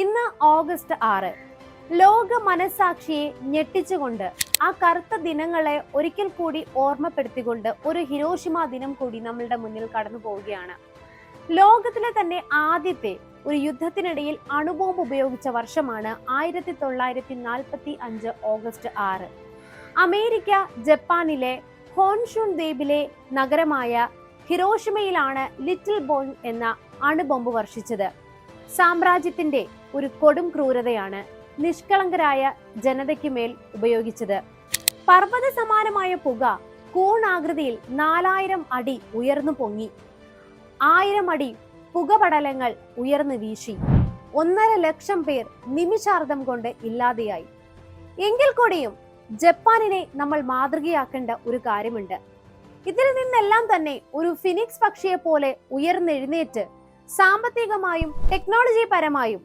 ഇന്ന് ഓഗസ്റ്റ് 6. ലോക മനസാക്ഷിയെ ഞെട്ടിച്ചുകൊണ്ട് ആ കറുത്ത ദിനങ്ങളെ ഒരിക്കൽ കൂടി ഓർമ്മപ്പെടുത്തിക്കൊണ്ട് ഒരു ഹിരോഷിമ ദിനം കൂടി നമ്മളുടെ മുന്നിൽ കടന്നു പോവുകയാണ്. ലോകത്തിലെ തന്നെ ആദ്യത്തെ ഒരു യുദ്ധത്തിനിടയിൽ അണുബോംബ് ഉപയോഗിച്ച വർഷമാണ് 1945 ഓഗസ്റ്റ് 6. അമേരിക്ക ജപ്പാനിലെ ഹോൻഷുൻ ദ്വീപിലെ നഗരമായ ഹിരോഷിമയിലാണ് ലിറ്റിൽ ബോയ് എന്ന അണുബോംബ് വർഷിച്ചത്. സാമ്രാജ്യത്തിന്റെ ഒരു കൊടും ക്രൂരതയാണ് നിഷ്കളങ്കരായ ജനതയ്ക്ക് മേൽ ഉപയോഗിച്ചത്. പർവ്വത സമാനമായ പുക കൂണാകൃതിയിൽ 4000 അടി ഉയർന്നു പൊങ്ങി. 1000 അടി പുകപടലങ്ങൾ ഉയർന്നു വീശി. 1.5 ലക്ഷം പേർ നിമിഷാർദ്ധം കൊണ്ട് ഇല്ലാതെയായി. എങ്കിൽ കൂടിയും ജപ്പാനിനെ നമ്മൾ മാതൃകയാക്കേണ്ട ഒരു കാര്യമുണ്ട്. ഇതിൽ നിന്നെല്ലാം തന്നെ ഒരു ഫിനിക്സ് പക്ഷിയെ പോലെ ഉയർന്നെഴുന്നേറ്റ് സാമ്പത്തികമായും ടെക്നോളജി പരമായും